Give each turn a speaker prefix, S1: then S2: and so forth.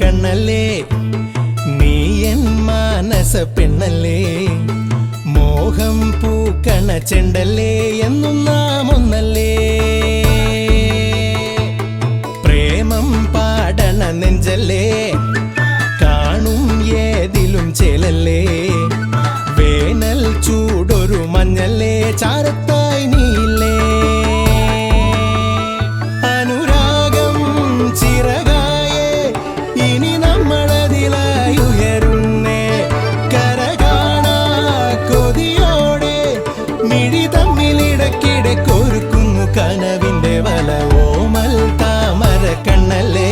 S1: കണ്ണല്ലേ നീ എൻ മാനസ പെണ്ണല്ലേ മോഹം പൂക്കണ ചെണ്ടല്ലേ എന്നും നാം ഒന്നല്ലേ പ്രേമം പാടണ നെഞ്ചല്ലേ കാണും ഏതിലും ചേലല്ലേ വേനൽ ചൂടൊരു മഞ്ഞല്ലേ ചാരത്തായി നീലേ അനുരാഗം ചിറകായേ ഇനി നമ്മളതിലായി ഉയരുന്നേ കര കാണാ കൊതിയോടെ മിഴി തമ്മിലിടക്കിടെ കൊരുക്കുന്നു കനവിന്റെ വല ഓമൽ താമര കണ്ണല്ലേ